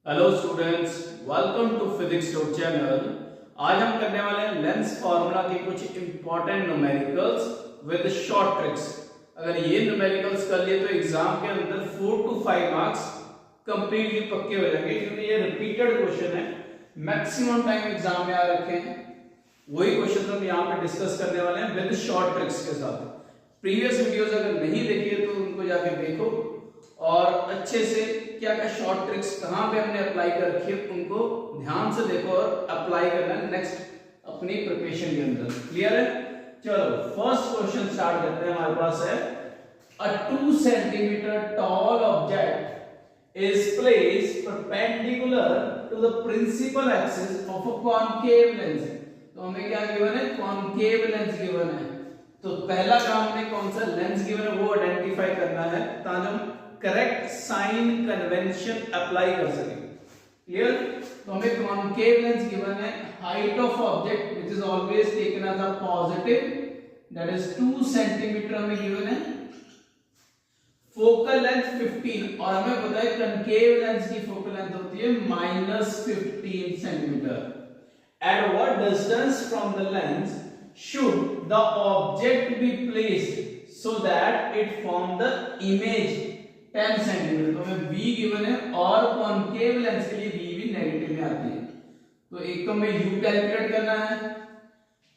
Hello students, welcome to physics talk channel. आज हम करने वाले हैं लेंस फार्मूला के कुछ important numericals with short tricks. अगर ये न्यूमेरिकल्स कर लिए तो एग्जाम के अंदर 4 to 5 मार्क्स कंप्लीटली पक्के हो जाएंगे, क्योंकि ये रिपीटेड क्वेश्चन है, मैक्सिमम टाइम एग्जाम में आ रखे हैं। वही क्वेश्चन हम यहाँ पे डिस्कस करने वाले हैं विद शॉर्ट ट्रिक्स के साथ। प्रीवियस वीडियोस अगर नहीं देखी है तो उनको जाके देखो और अच्छे से क्या क्या शॉर्ट ट्रिक्स कहाँ पे हमने अप्लाई कर रखी है उनको ध्यान से देखो और अप्लाई करना है नेक्स्ट अपनी प्रिपरेशन के अंदर। क्लियर है? चलो फर्स्ट क्वेश्चन स्टार्ट करते हैं। हमारे पास है a 2 centimetre tall object is placed perpendicular to the principal axis of a concave lens. तो हमें क्या गिवन है? कॉनकेव लेंस गिवन है। तो पहला काम हमें कौन सा लेंस गिवन है वो आइडेंटिफाई करना है ताकि हम करेक्ट साइन कन्वेंशन अप्लाई कर सके। क्लियर? तो हमें कॉनकेव लेंस गिवन है, height of object which is always taken as a positive, that is 2 centimetre हमें गिवन है। फोकल लेंथ 15 और हमें पता है कॉनकेव लेंस की फोकल लेंथ होती है -15 centimetre. At what distance from the lens should the object be placed so that it form the image 10 centimetre. तो हमें v गिवन है और कॉनकेव लेंस के लिए v भी नेगेटिव में आती है, तो एक तो हमें u कैलकुलेट करना है।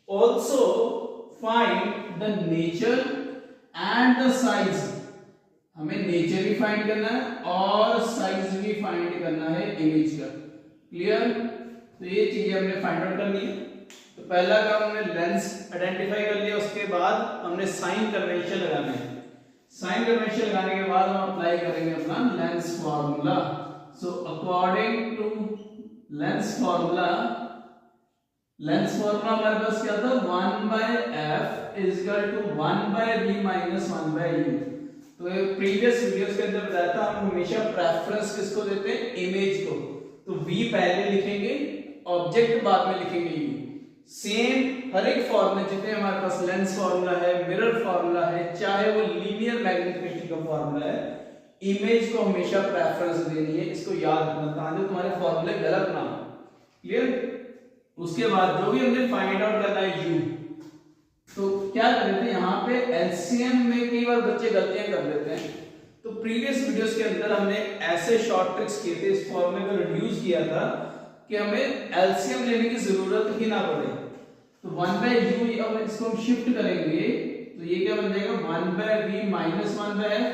Also find the nature and the size, हमें नेचर भी फाइंड करना है और साइज भी फाइंड करना है इमेज का। क्लियर? तो ये चीजें हमने फाइंड आउट करनी है। तो पहला काम हमने लेंस आइडेंटिफाई कर लिया, उसके बाद हमने साइन कन्वेंशन लगाना है। साइन कन्वेंशन लगाने के बाद हम अप्लाई करेंगे अपना lens formula. So according to lens formula हमारे पास क्या था? 1/f is equal to 1/v minus 1/u। तो प्रीवियस वीडियोस के अंदर बताया था हम हमेशा प्रेफरेंस किसको देते हैं? इमेज को। तो v पहले लिखेंगे, ऑब्जेक्ट बाद में लिखेंगे u। सेम हर एक फॉर्मूला जितने हमारे पास लेंस फार्मूला है, मिरर फार्मूला है, चाहे वो लीनियर मैग्निफिकेशन का फार्मूला है, इमेज को हमेशा प्रेफरेंस देनी है। इसको याद रखना ताकि तुम्हारे फार्मूले गलत ना हो। क्लियर? उसके बाद जो भी हमने फाइंड आउट करना है u, तो क्या कर देते हैं यहाँ पे एलसीएम में कई बार बच्चे गलतियां कर देते हैं। तो प्रीवियस वीडियोस के अंदर हमने ऐसे शॉर्ट ट्रिक्स किए थे, इस फॉर्मूले को रिड्यूस किया था कि हमें एलसीएम लेने की जरूरत ही ना पड़े। तो 1/u अब इसको हम शिफ्ट करेंगे तो ये क्या बन जाएगा? 1/v minus 1/f।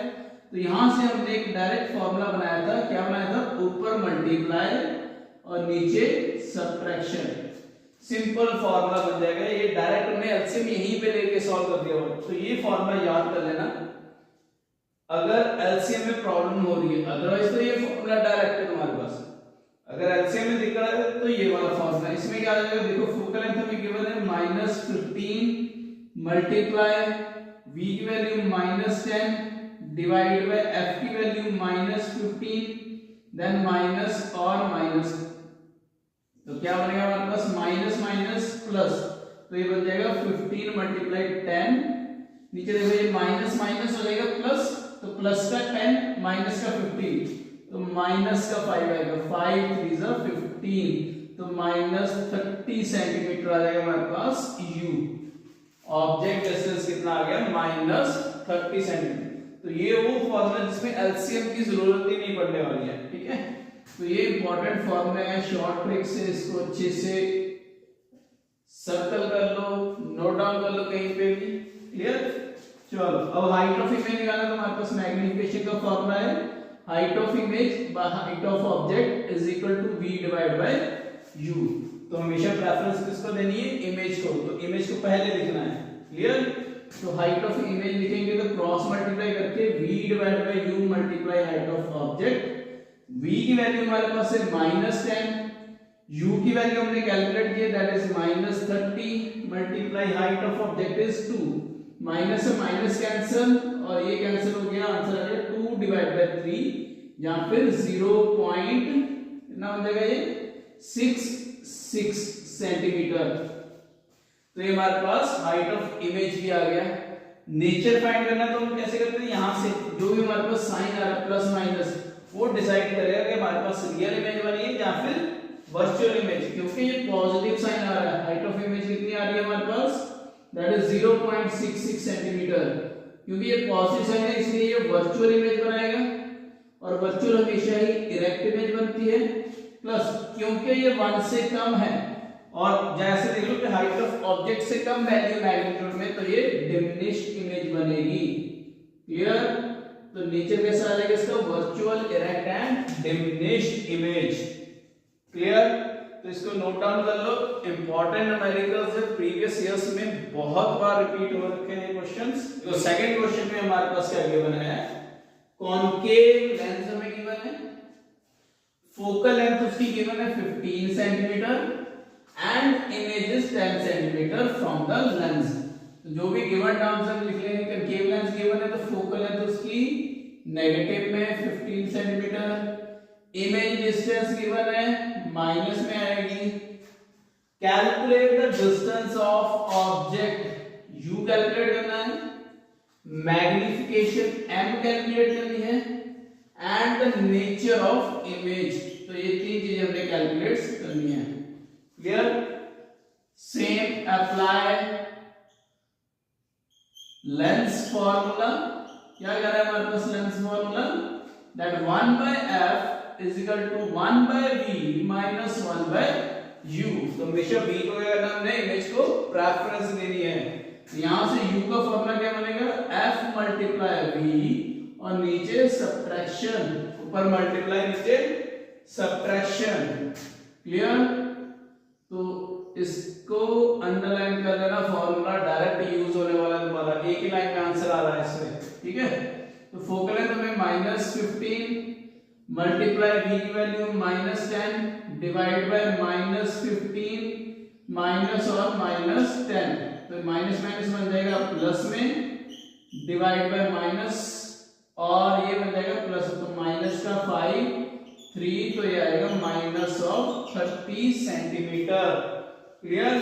तो यहां से हमने एक डायरेक्ट फॉर्मूला बनाया था। क्या बनाया था? ऊपर मल्टीप्लाई और नीचे सब्ट्रैक्शन। सिंपल फॉर्मूला बन जाएगा। ये डायरेक्ट हमने एलसीएम यहीं पे लेके सॉल्व कर दिया। तो ये फॉर्मूला याद कर लेना अगर एलसीएम में प्रॉब्लम हो रही है, अदरवाइज तो ये फॉर्मूला डायरेक्ट है तुम्हारे पास। अगर एलसीएम में दिक्कत है तो ये वाला फॉर्मूला। इसमें क्या आ जाएगा? देखो फोकल लेंथ हमें गिवन है -15 मल्टीप्लाई v की वैल्यू -10 डिवाइड बाय f की वैल्यू -15 देन माइनस और माइनस। तो क्या बनेगा हमारे पास? Minus minus plus. तो ये बन जाएगा 15 मल्टीप्लाई 10। नीचे देखो ये माइनस माइनस हो जाएगा प्लस, तो प्लस का 10 माइनस का 15, तो माइनस का 5 आएगा। 5 3 जा 15, तो -30 सेंटीमीटर आ जाएगा हमारे पास u। ऑब्जेक्ट डिस्टेंस कितना आ गया? -30 सेंटीमीटर। तो ये वो फॉर्मूला जिसमें एलसीएम की जरूरत ही नहीं पड़ने वाली है। ठीक है? तो ये इंपॉर्टेंट फॉर्मूला है, शॉर्ट ट्रिक से इसको अच्छे से सर्कल कर लो, नोट डाउन कर लो कहीं पे भी। क्लियर? चलो अब हाइट ऑफ इमेज निकालना। तो हमारे पास मैग्निफिकेशन का फॉर्मूला है height of image by height of object is equal to v divide by u। तो हमेशा प्रेफरेंस किसको देनी है? इमेज को। तो इमेज को पहले लिखना है। क्लियर? तो हाइट ऑफ इमेज लिखेंगे तो क्रॉस मल्टीप्लाई करके v divide by u multiply height of object. v की वैल्यू हमारे पास है -10, u की वैल्यू हमने कैलकुलेट की that is -30 multiply height of object is 2। Minus से माइनस कैंसिल और ये कैंसिल हो गया, आंसर आ गया 2 डिवाइड बाय 3 या फिर 0. कितना हो जाएगा? ये 66 सेंटीमीटर। तो ये हमारे पास हाइट ऑफ इमेज भी आ गया। नेचर फाइंड करना तो हम कैसे करते हैं? यहां से जो भी हमारे पास साइन आ रहा है प्लस माइनस वो डिसाइड करेगा कि हमारे पास रियल इमेज बनी है या फिर वर्चुअल इमेज, क्योंकि ये पॉजिटिव साइन आ रहा है। हाइट ऑफ इमेज कितनी आ रही है हमारे पास, दैट इज 0.66 सेंटीमीटर। क्योंकि ये पॉजिटिव साइन है इसलिए ये वर्चुअल इमेज बनाएगा, और वर्चुअल हमेशा ही इरेक्ट इमेज बनती है। प्लस क्योंकि ये 1 से कम है, और जैसे देख लो कि हाइट ऑफ ऑब्जेक्ट से कम वैल्यू मैग्नीट्यूड में, तो ये डिमिनिश्ड इमेज बनेगी। क्लियर? तो नीचे कैसा आ जाएगा इसका, virtual erect and diminished image. Clear? तो इसको नोट डाउन कर लो, इंपॉर्टेंट न्यूमेरिकल्स है, प्रीवियस इयर्स में बहुत बार रिपीट हो रखे हैं क्वेश्चंस। तो सेकंड क्वेश्चन में हमारे पास क्या गिवन है, कॉनकेव लेंस हमें गिवन है, फोकल लेंथ उसकी गिवन है 15 centimetre and image is 10 centimetre from the lens. तो जो भी गिवन टर्म्स हम लिख लेंगे, कॉनकेव लेंस गिवन है तो फोकल लेंथ उसकी नेगेटिव में 15 सेंटीमीटर, इमेज डिस्टेंस गिवन है माइनस में आएगी। Calculate the distance of object, you calculate करना है, मैग्निफिकेशन एम कैलकुलेट करनी है, and the nature of image. तो ये तीन चीजें हमने कैलकुलेट करनी है। Clear? Same apply lens formula. क्या कह रहा है हमारे पास lens formula, that 1/f is equal to 1/v minus 1/u। तो हमेशा v को क्या करना हमने, इमेज को प्रेफरेंस देनी है। यहां से u का फॉर्मूला क्या बनेगा, f मल्टीप्लाई v और नीचे सब्ट्रैक्शन, ऊपर मल्टीप्लाई नीचे सब्ट्रैक्शन। क्लियर? तो इसको अंडरलाइन कर लेना, फॉर्मूला डायरेक्ट यूज होने वाला है तुम्हारा, एक ही लाइन में आंसर आ रहा है इसमें। ठीक है? तो फोकल लेंथ हमें -15 मल्टीप्लाई v की वैल्यू -10 डिवाइड बाय -15 माइनस और -10, तो माइनस माइनस बन जाएगा प्लस में, डिवाइड बाय माइनस और ये बन जाएगा प्लस, तो माइनस का 5 3, तो ये आएगा -30 सेंटीमीटर। क्लियर?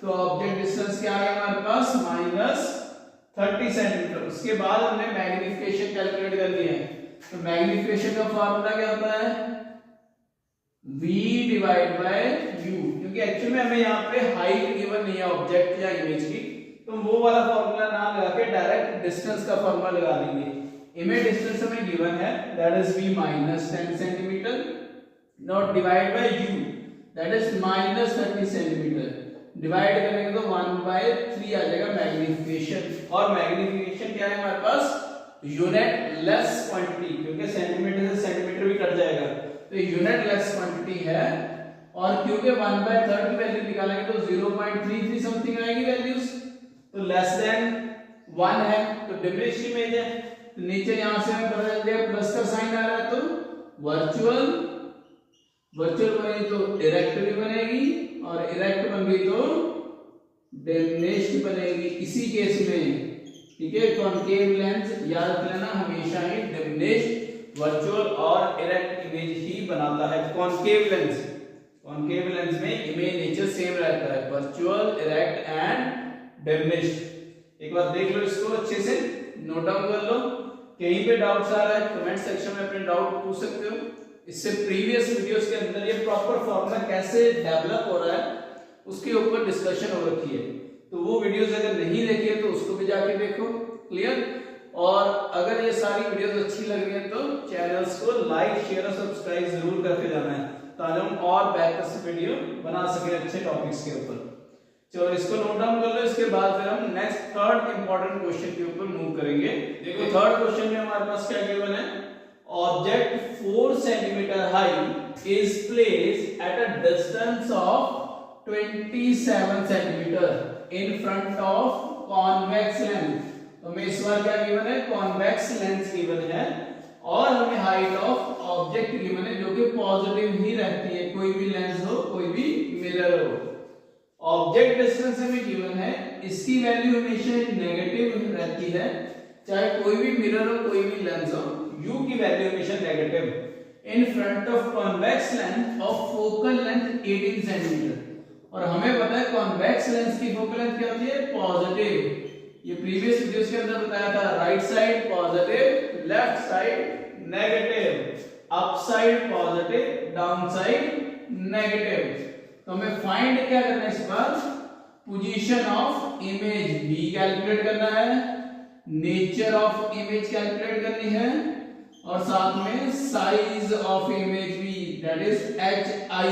तो ऑब्जेक्ट डिस्टेंस क्या आ गया हमारे पास, -30 सेंटीमीटर। उसके बाद हमने मैग्निफिकेशन कैलकुलेट करनी है। तो मैग्निफिकेशन का फार्मूला क्या होता है, v डिवाइड बाय u, क्योंकि एक्चुअली में हमें यहाँ पे हाइट गिवन नहीं है ऑब्जेक्ट या इमेज की, तो वो वाला फार्मूला ना लगा के डायरेक्ट डिस्टेंस का फार्मूला लगा देंगे। इमेज डिस्टेंस हमें गिवन है, that is v -10 centimetre, not divide by u, that is -30 centimetre. Divide करेंगे तो 1/3 आ जाएगा मैग्निफिकेशन। और मैग्निफिकेशन क्या है हमारे पास, यूनिट लेस क्वांटिटी, क्योंकि सेंटीमीटर से सेंटीमीटर भी कट जाएगा, तो यूनिट लेस क्वांटिटी है। और क्योंकि 1/3 की वैल्यू निकालेंगे तो 0.33 समथिंग आएगी वैल्यूज, तो लेस देन 1 है, तो डिमिनिश्ड इमेज है। तो नीचे यहां से हमें पता चल जाएगा प्लस का साइन आ रहा है, तो वर्चुअल बनेगी तो इरेक्ट भी बनेगी, और इरेक्ट बन गई तो डिमिनिश्ड बनेगी इसी केस में। ठीक है? कॉनकेव लेंस याद रख लेना, हमेशा ही डिमिनिश्ड, वर्चुअल और इरेक्ट इमेज ही बनाता है कॉनकेव लेंस। कॉनकेव लेंस में इमेज नेचर सेम रहता है, वर्चुअल, इरेक्ट एंड डिमिनिश्ड। एक बार देख लो इसको अच्छे से, नोट डाउन कर लो। कहीं पे डाउट्स आ रहा है कमेंट सेक्शन में अपने डाउट पूछ सकते हो। इससे प्रीवियस वीडियोस के अंदर ये प्रॉपर फॉर्मूला कैसे डेवलप हो रहा है उसके ऊपर डिस्कशन हो रखी है, तो वो वीडियोस अगर नहीं देखी है तो उसको भी जाके देखो। क्लियर? और अगर ये सारी वीडियोस अच्छी लग रही है तो चैनल्स को लाइक, शेयर और सब्सक्राइब जरूर करके जाना है, ताकि हम और बेहतर से वीडियो बना सके अच्छे टॉपिक्स के ऊपर। चलो इसको नोट डाउन कर लो। इसके बाद फिर हम नेक्स्ट थर्ड इंपॉर्टेंट क्वेश्चन के ऊपर मूव करेंगे। देखो थर्ड क्वेश्चन में हमारे पास क्या गिवन है, object 4 centimetre high is placed at a distance of 27 centimetre in front of convex lens. तो हमें इस बार क्या गिवन है, कॉन्वेक्स लेंस गिवन है, और हमें हाइट ऑफ ऑब्जेक्ट गिवन है जो कि पॉजिटिव ही रहती है, कोई भी लेंस हो, कोई भी मिरर हो। ऑब्जेक्ट डिस्टेंस हमें गिवन है, इसकी वैल्यू हमेशा नेगेटिव रहती है, चाहे कोई भी मिरर हो, कोई भी लेंस हो, u की वैल्यू हमेशा negative. In front of convex lens of focal length 18 centimetre, और हमें पता है कॉन्वेक्स लेंस की फोकल लेंथ क्या होती है, पॉजिटिव। ये प्रीवियस वीडियोस के अंदर बताया था, right side positive, left side negative. Upside positive, downside negative. तो हमें फाइंड क्या करना है इस बार, position of image v calculate करना है, नेचर ऑफ इमेज कैलकुलेट करनी है, और साथ में size of image v that is hi,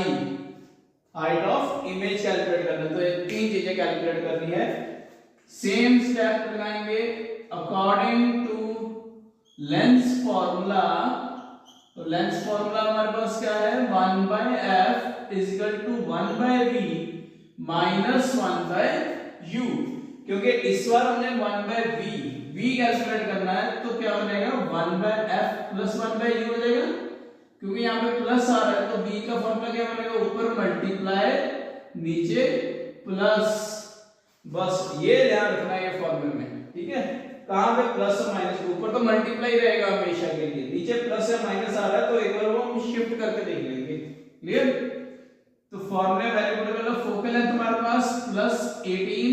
height of image calculate करना है। तो ये तीन चीजें कैलकुलेट करनी है। सेम स्टेप लगाएंगे अकॉर्डिंग टू लेंस फॉर्मूला। तो लेंस फॉर्मूला हमारे पास क्या है, 1/f is equal to 1/v minus 1/u। क्योंकि इस बार हमने 1/v कैलकुलेट करना है, तो क्या बनेगा 1/f प्लस 1/u हो जाएगा। क्योंकि यहाँ पे प्लस आ रहा है तो v का फॉर्मूला क्या बनेगा, ऊपर मल्टीप्लाई नीचे प्लस। बस ये ध्यान रखना है ये फॉर्मूले में, ठीक है। कहां पे प्लस और माइनस, ऊपर तो मल्टीप्लाई रहेगा हमेशा के लिए, नीचे प्लस या माइनस आ रहा है तो एक बार वो हम शिफ्ट करके देख लेंगे। क्लियर। तो फॉर्मूले वैल्यू पुट कर लो, फोकल लेंथ हमारे पास प्लस 18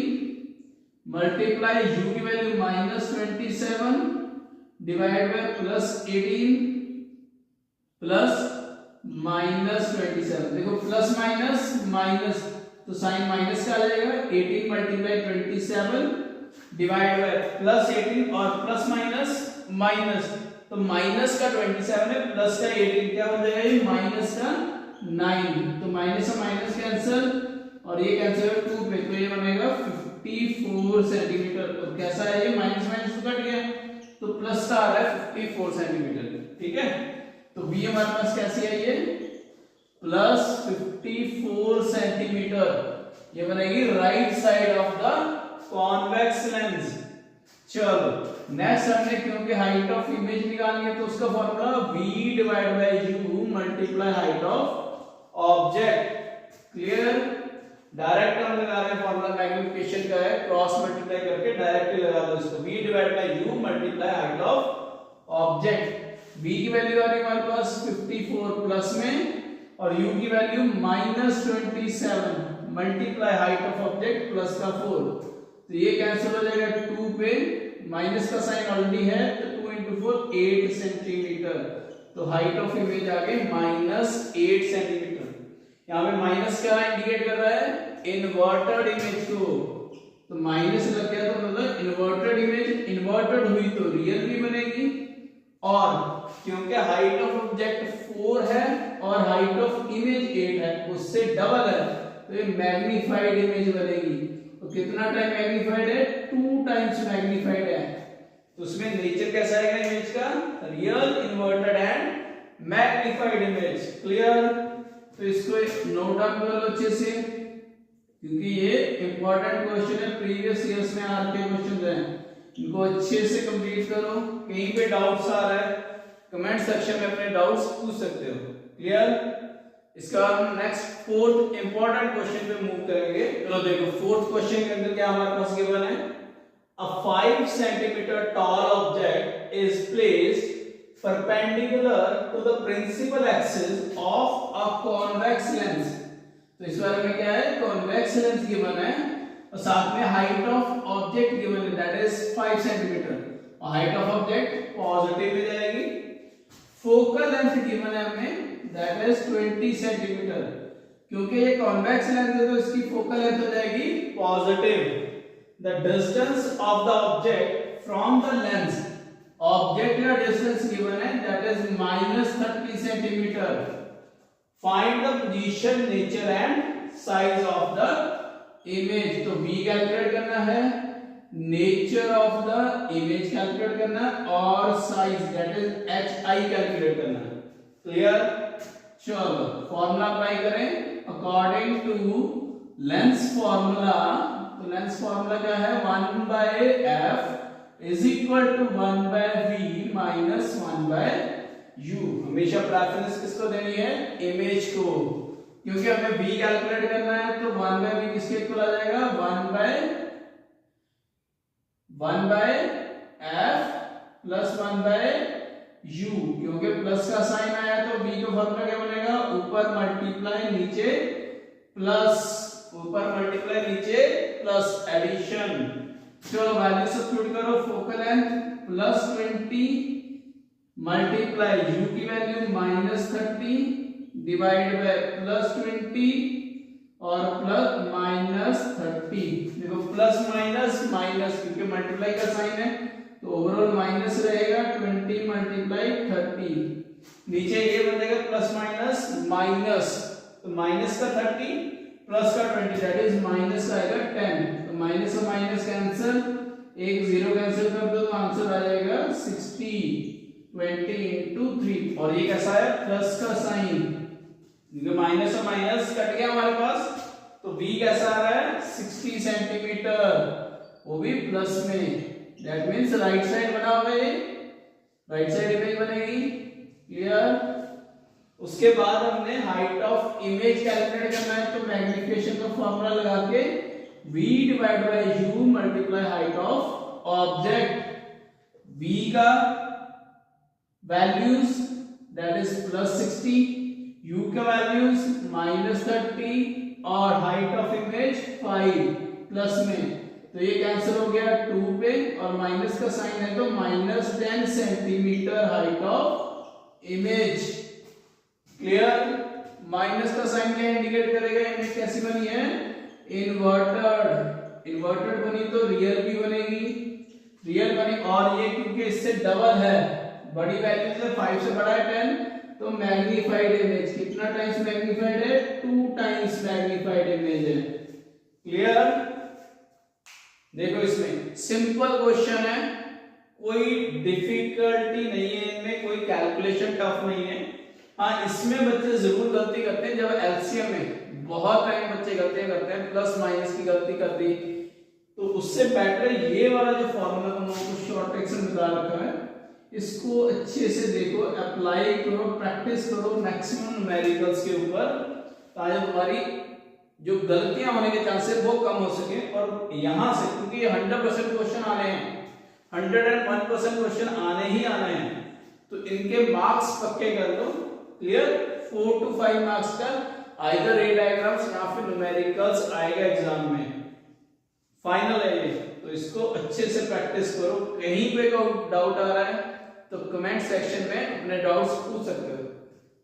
मल्टीप्लाई u की value minus 27 divide by plus 18 plus minus 27। देखो प्लस माइनस माइनस, तो साइन माइनस का आ जाएगा, 18 मल्टीप्लाई 27 डिवाइड बाय प्लस 18 और प्लस माइनस माइनस, तो माइनस का 27 है, प्लस का 18 क्या बन जाएगा, ये माइनस का 9। तो माइनस से माइनस कैंसिल और ये कैंसिल है 2 पे, तो ये बनेगा 54 सेंटीमीटर। तो कैसा है ये, माइनस माइनस तो कट गया, तो प्लस का आ रहा है 54 सेंटीमीटर, ठीक है। तो v हमारे पास कैसी है, ये प्लस 54 सेंटीमीटर, ये बनेगी right side of the convex lens. चलो नेक्स्ट हमने, क्योंकि हाइट ऑफ इमेज निकालनी है तो उसका formula v divide by u multiply height of object. Clear. Direct हम लगा रहे हैं, फॉर्मूला मैग्निफिकेशन का है, क्रॉस मल्टीप्लाई करके डायरेक्टली लगा दो इसको, v divide by u multiply height of object. v की वैल्यू आ रही है हमारे पास 54 प्लस में, और u की value minus 27 multiply height of object plus का 4, तो ये कैंसिल हो जाएगा 2 पे, माइनस का साइन ऑलरेडी है तो 2 into 4 8 सेंटीमीटर। तो हाइट ऑफ इमेज आ गई माइनस 8 सेंटीमीटर। यहाँ पे माइनस क्या इंडिकेट कर रहा है, इन्वर्टेड इमेज को, तो माइनस लग गया तो मतलब इन्वर्टेड इमेज, इन्वर्टेड हुई तो रियल भी बनेगी, और क्योंकि हाइट ऑफ ऑब्जेक्ट 4 है और हाइट ऑफ इमेज 8 है, उससे डबल है, तो ये मैग्नीफाइड इमेज बनेगी। तो कितना टाइम मैग्नीफाइड है, 2 टाइम्स मैग्नीफाइड है। तो उसमें नेचर कैसा आएगा इमेज का, real, inverted and magnified image. Clear. तो इसको नोट डाउन कर लो अच्छे से, क्योंकि ये इंपॉर्टेंट क्वेश्चन है, प्रीवियस ईयर्स में आके क्वेश्चन हैं, इनको अच्छे से कंप्लीट करो। कहीं पे डाउट्स आ रहा है कमेंट सेक्शन में अपने डाउट्स पूछ सकते हो। क्लियर। इसका हम नेक्स्ट फोर्थ इंपॉर्टेंट क्वेश्चन पे मूव करेंगे। चलो देखो फोर्थ क्वेश्चन के अंदर क्या हमारे पास गिवन है, अ 5 centimetre tall object is placed perpendicular to the principal axis of a convex lens। तो इस बारे में क्या है, convex lens गिवन है और साथ में हाइट ऑफ ऑब्जेक्ट गिवन है दैट इज 5 सेंटीमीटर, और हाइट ऑफ ऑब्जेक्ट पॉजिटिव में जाएगी। फोकल लेंथ गिवन है हमें दैट इज 20 सेंटीमीटर, क्योंकि ये कॉन्वेक्स लेंस है तो इसकी फोकल लेंथ हो जाएगी positive. The distance of the object from the lens, object का डिस्टेंस गिवन है that is -30 centimetre. Find the position, nature and size of the image. तो v कैलकुलेट करना है, nature of the image calculate करना है, और size that is hi calculate करना है। क्लियर। चलो फॉर्मूला अप्लाई करें अकॉर्डिंग टू लेंस फॉर्मूला। तो लेंस फॉर्मूला क्या है, 1/f is equal to 1/v minus 1/u। हमेशा प्रेफरेंस किसको देनी है, इमेज को, क्योंकि हमें v कैलकुलेट करना है तो 1/v किसके इक्वल आ जाएगा, 1/f प्लस 1/u, क्योंकि प्लस का साइन आया तो v का फॉर्मूला क्या बनेगा, ऊपर मल्टीप्लाई नीचे प्लस, ऊपर मल्टीप्लाई नीचे प्लस, एडिशन। चलो वैल्यू सब्स्टिट्यूट करो, focal length plus 20 multiply u की वैल्यू -30 डिवाइड बाय +20 और +-30। देखो प्लस माइनस माइनस क्योंकि मल्टीप्लाई का साइन है तो ओवरऑल माइनस रहेगा 20 मल्टीप्लाई 30। नीचे ये बनेगा प्लस माइनस माइनस, तो माइनस का 30 प्लस का 20 दैट इज माइनस का आएगा 10। तो माइनस और माइनस कैंसिल, एक जीरो कैंसिल कर दो तो आंसर आ जाएगा 60। 20 × 3 और ये कैसा है प्लस का साइन, माइनस और माइनस कट गया हमारे पास, तो v कैसा आ रहा है 60 सेंटीमीटर, वो भी प्लस में। दैट मींस राइट साइड बना हुआ है, राइट साइड इमेज बनेगी। क्लियर। उसके बाद हमने हाइट ऑफ इमेज कैलकुलेट करना है, तो मैग्निफिकेशन का फॉर्मूला लगा के v divide by u multiply height of object. v का वैल्यूज दैट इज +60, u का वैल्यूज -30 और हाइट ऑफ इमेज 5 प्लस में, तो ये कैंसिल हो गया 2 पे और माइनस का साइन है तो -10 centimetre height of image. Clear. Minus का साइन क्या इंडिकेट करेगा, इमेज कैसी बनी है इन्वर्टेड। इन्वर्टेड बनी तो रियल भी बनेगी, रियल बनी और ये क्योंकि इससे डबल है, बड़ी वैल्यू से 5 से बड़ा है 10, तो मैग्नीफाइड इमेज कितना टाइम्स मैग्नीफाइड है 2 टाइम्स मैग्नीफाइड इमेज है। क्लियर। देखो इसमें सिंपल क्वेश्चन है, कोई डिफिकल्टी नहीं है इनमें, कोई कैलकुलेशन टफ नहीं है। हाँ इसमें बच्चे जरूर गलती करते हैं, जब एलसीएम में बहुत टाइम बच्चे गलतियां करते हैं, प्लस माइनस की गलती कर दी, तो उससे बेटर ये वाला जो फॉर्मूला तुम लोगों को शॉर्ट ट्रिक से निकाल रखा है, इसको अच्छे से देखो, अप्लाई करो, प्रैक्टिस करो मैक्सिमम न्यूमेरिकल्स के ऊपर, ताकि तुम्हारी जो गलतियां होने के चांसेस वो कम हो सके। और यहां से क्योंकि ये 100% क्वेश्चन आने हैं, 101% क्वेश्चन आने ही आने हैं, तो इनके मार्क्स पक्के कर लो। क्लियर। 4 to 5 मार्क्स का आइदर रे डायग्राम्स या फिर न्यूमेरिकल्स आएगा एग्जाम में, फाइनल है ये, तो इसको अच्छे से प्रैक्टिस करो। कहीं पे कोई डाउट आ रहा है तो कमेंट सेक्शन में अपने डाउट्स पूछ सकते हो।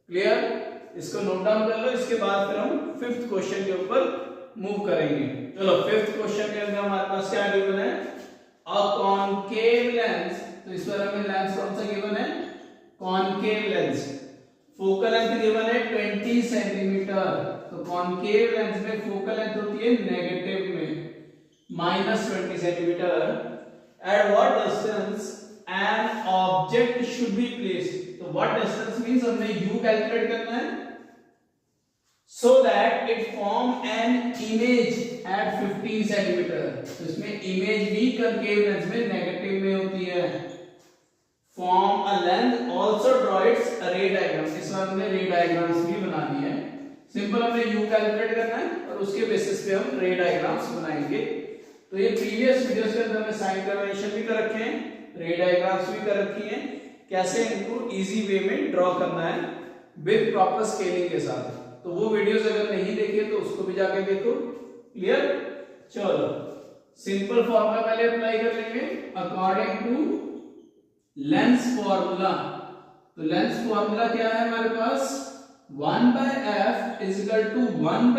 क्लियर। इसको नोट डाउन कर लो, इसके बाद फिर हम 5th क्वेश्चन के ऊपर मूव करेंगे। चलो 5th क्वेश्चन के अंदर हमारे पास क्या गिवन है, अ कॉनकेव लेंस, तो इस बार हमें लेंस कौन सा गिवन है concave lens. Focal length given है 20 सेंटीमीटर, तो कॉनकेव लेंस में फोकल लेंथ होती है नेगेटिव में -20 centimetre. At what distance an object should be placed, तो व्हाट डिस्टेंस मींस हमने u कैलकुलेट करना है, so that it form an image at 15 centimetre. तो इसमें इमेज भी कॉनकेव लेंस में नेगेटिव में होती है। Form a length, also draw it's रे डायग्राम, इस बार हमने रे डायग्राम्स भी बना दिए हैं। सिंपल हमें u कैलकुलेट करना है और उसके बेसिस पे हम रे डायग्राम्स बनाएंगे। तो ये प्रीवियस वीडियोस के अंदर मैं साइन कन्वेंशन भी कर रखे हैं, रे डायग्राम्स भी कर रखी हैं, कैसे इनको इजी वे में ड्रॉ करना है विद प्रॉपर स्केलिंग के साथ। तो वो वीडियोस अगर नहीं देखे तो उसको भी जाके देखो। क्लियर। चलो सिंपल फॉर्मूला पहले अप्लाई कर लेंगे अकॉर्डिंग टू लेंस फॉर्मूला। तो लेंस फॉर्मूला क्या है हमारे पास, 1/f = 1/v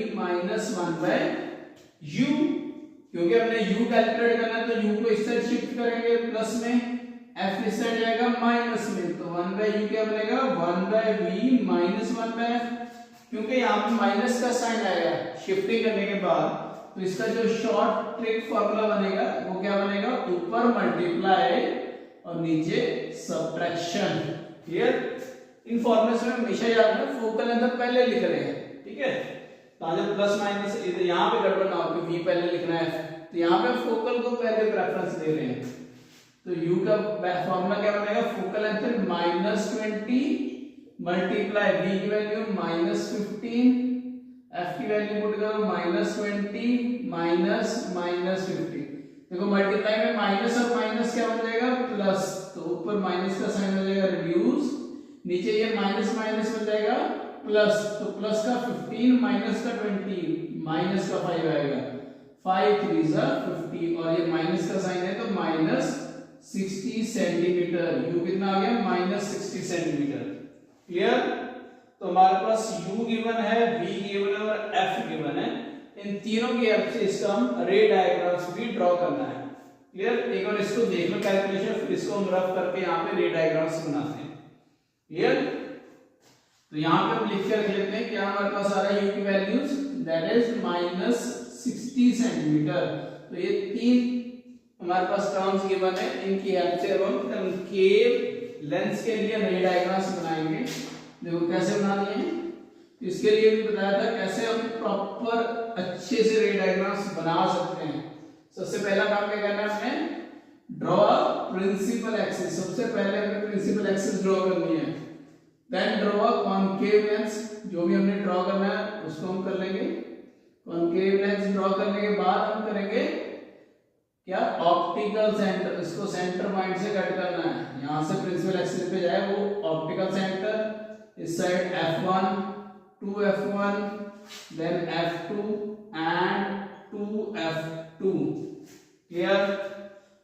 - 1/u। क्योंकि हमने u कैलकुलेट करना है तो u को इस साइड शिफ्ट करेंगे प्लस में, f इस साइड जाएगा माइनस में, तो 1/u क्या बनेगा 1/v - 1/f। क्योंकि यहाँ पे माइनस का साइन आएगा शिफ्टिंग करने के बाद, तो इसका जो शॉर्ट ट्रिक फॉर्मूला बनेगा वो क्या बनेगा, ऊपर मल्टीप्लाई और नीचे सब्ट्रैक्शन। क्लियर। इन फॉर्मूले में हमेशा याद रखना फोकल लेंथ पहले लिख रहे हैं, ठीक है, ताकि प्लस माइनस यहाँ पे गड़बड़ ना हो कि v पहले लिखना है, तो यहाँ पे फोकल को पहले प्रेफरेंस दे रहे हैं। तो u का फॉर्मूला क्या बनेगा, फोकल लेंथ -20 मल्टीप्लाई v की वैल्यू -15, f की वैल्यू पुट करो -20 -50। देखो मल्टीप्लाई में माइनस और माइनस क्या बन जाएगा प्लस, तो ऊपर माइनस का साइन हो जाएगा रिड्यूस, नीचे ये माइनस माइनस बन जाएगा प्लस, तो प्लस का 15 माइनस का 20 माइनस का 5 आएगा, 5 3 50 और ये माइनस का साइन है तो 60 सेंटीमीटर, u कितना आ गया -60 सेंटीमीटर। क्लियर? तो हमारे पास u गिवन है, v गिवन है और f गिवन है। इन तीनों की हेल्प से इसका हम रे डायग्राम्स भी ड्रॉ करना है। क्लियर? एक बार इसको देख लो कैलकुलेशन, फिर इसको हम रफ करके यहाँ पे रे डायग्राम्स बनाते हैं। क्लियर? तो यहाँ पे हम लिख कर लेते हैं क्या हमारे पास आ रहा है u की वैल्यूज, दैट इज -60 सेंटीमीटर। तो ये तीन हमारे पास टर्म्स गिवन है, इनकी हेल्प से हम कनकेव लेंस के लिए रे डायग्राम्स बनाएंगे। देखो कैसे बनानी है, इसके लिए भी बताया था कैसे हम प्रॉपर अच्छे से रे डायग्राम्स बना सकते हैं। सबसे पहला काम क्या करना है हमें, ड्रॉ प्रिंसिपल एक्सिस। सबसे पहले हमें प्रिंसिपल एक्सिस ड्रॉ करनी है। देन ड्रॉ कॉनकेव लेंस, जो भी हमने ड्रॉ करना है उसको हम कर लेंगे। कॉनकेव लेंस ड्रॉ करने के बाद हम करेंगे क्या, ऑप्टिकल सेंटर। इसको सेंटर पॉइंट से कट करना है, यहां से प्रिंसिपल एक्सिस पे जाए वो ऑप्टिकल सेंटर। इस side f1 2f1 then f2 and 2f2। Clear?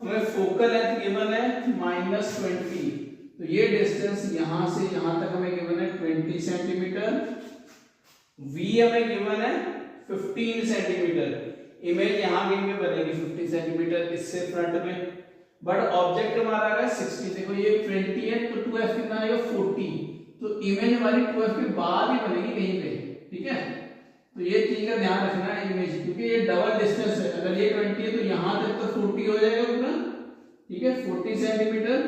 हमें फोकल लेंथ गिवन है -20, तो ये डिस्टेंस यहां से यहां तक हमें गिवन है 20 सेंटीमीटर। v हमें गिवन है 15 सेंटीमीटर। इमेज यहां कहीं पे बनेगी 50 सेंटीमीटर इससे फ्रंट में, बट ऑब्जेक्ट हमारा आ रहा है 60। देखो ये 20 है तो 2f कितना आएगा 40, तो इमेज हमारी 2f के बाद ही बनेगी कहीं पे। ठीक है? तो ये चीज का ध्यान रखना है इमेज, क्योंकि ये डबल डिस्टेंस है। अगर ये 20 है तो यहां तक तो 40 हो जाएगा पूरा। ठीक है, 40 सेंटीमीटर,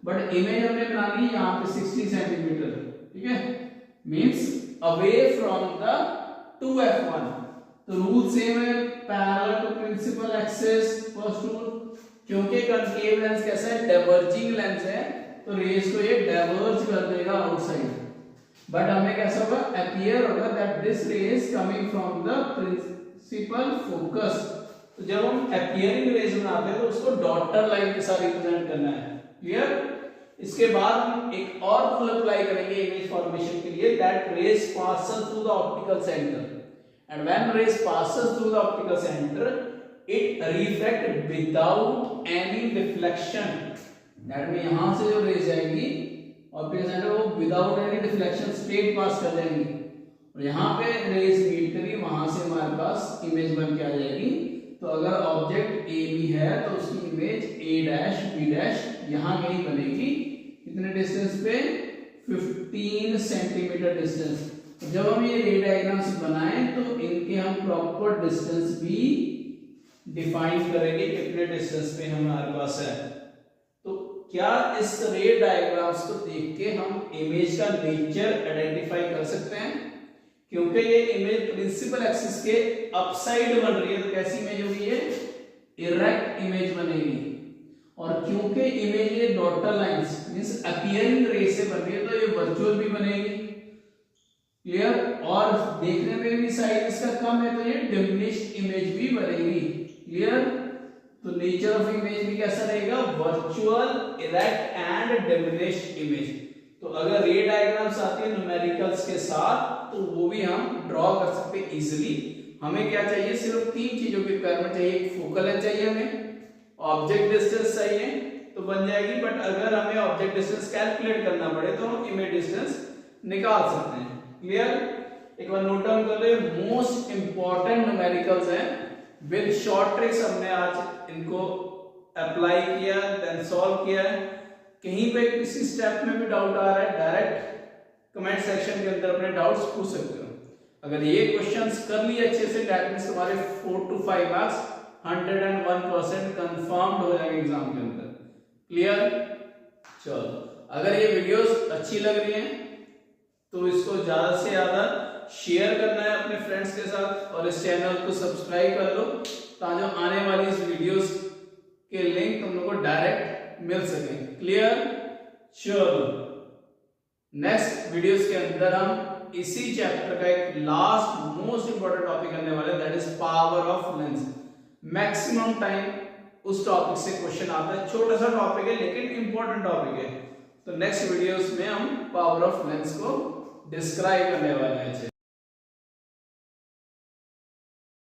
बट इमेज हमने बनानी है यहाँ पे 60 सेंटीमीटर। ठीक है, means away from the 2f1। तो रूल सेम है, parallel to principal axis first rule. क्योंकि कनकेव लेंस कैसा है, डाइवर्जिंग लेंस है, तो रेज को ये डाइवर्ज कर देगा आउटसाइड। बट हमें कैसा होगा, अपीयर होगा that this ray is coming from the principal focus. तो जब हम अपीयरिंग रेज बनाते हैं तो उसको डॉटर लाइन के साथ रिप्रेजेंट करना है। क्लियर? इसके बाद हम एक और रूल अप्लाई करेंगे इमेज फॉर्मेशन के लिए, that rays passes through the optical centre, and when rays passes through the optical centre it reflect without any reflection. That mean यहां से जो रेज आएगी ऑप्टिकल सेंटर वो without any reflection straight pass कर जाएंगी, और यहां पे रेज मीट करी, वहां से हमारे पास इमेज बन के आ जाएगी। तो अगर ऑब्जेक्ट ए बी है तो उसकी image A dash B dash यहां कहीं बनेगी। कितने डिस्टेंस पे, 15 सेंटीमीटर डिस्टेंस। तो जब हम ये रे डायग्राम्स बनाएं तो इनके हम प्रॉपर डिस्टेंस भी डिफाइन करेंगे, कितने डिस्टेंस पे हमारे पास है। तो क्या इस रे डायग्राम्स को देख के हम इमेज का नेचर आइडेंटिफाई कर सकते हैं? क्योंकि ये इमेज प्रिंसिपल एक्सिस के अपसाइड बन रही है, तो कैसी इमेज होगी ये, इरेक्ट इमेज बनेगी। और क्योंकि इमेज ये डॉटर लाइंस मींस अपीयरिंग रे से बन रही है, तो ये वर्चुअल भी बनेगी। क्लियर? और देखने में भी साइज इसका कम है, तो ये डिमिनिश्ड इमेज भी बनेगी। क्लियर? तो नेचर ऑफ इमेज भी कैसा रहेगा, virtual, erect and diminished image. तो अगर रे डायग्राम्स आती है न्यूमेरिकल्स के साथ तो वो भी हम ड्रॉ कर सकते हैं इजीली। हमें क्या चाहिए, सिर्फ 3 चीजों की रिक्वायरमेंट चाहिए। एक फोकल लेंथ चाहिए, हमें ऑब्जेक्ट डिस्टेंस चाहिए तो बन जाएगी, बट अगर हमें ऑब्जेक्ट डिस्टेंस कैलकुलेट करना पड़े तो हम इमेज डिस्टेंस निकाल सकते हैं। क्लियर? एक बार नोट डाउन कर ले, मोस्ट इंपॉर्टेंट न्यूमेरिकल्स हैं, विद शॉर्ट ट्रिक्स हमने आज इनको अप्लाई किया, देन सॉल्व किया है। कहीं पे किसी स्टेप में भी डाउट आ रहा है, डायरेक्ट कमेंट सेक्शन के अंदर अपने डाउट्स पूछ सकते हो। अगर ये क्वेश्चंस कर लिए अच्छे से, दैट मींस तुम्हारे 4 to 5 मार्क्स 101% कंफर्म्ड हो जाएंगे एग्जाम के अंदर। क्लियर? चलो, अगर ये वीडियोस अच्छी लग रही हैं तो इसको ज्यादा से ज्यादा शेयर करना है अपने फ्रेंड्स के साथ, और इस चैनल को सब्सक्राइब कर लो ताकि आने वाली इस वीडियोस के लिंक तुम लोग को डायरेक्ट मिल सके। क्लियर? चलो, नेक्स्ट वीडियोस के अंदर हम इसी चैप्टर का एक लास्ट मोस्ट इंपॉर्टेंट टॉपिक करने वाले हैं, that is power of lens. Maximum time उस टॉपिक से क्वेश्चन आता है, छोटा सा टॉपिक है लेकिन इंपॉर्टेंट टॉपिक है। तो नेक्स्ट वीडियोस में हम पावर ऑफ लेंस को डिस्क्राइब करने वाले हैं।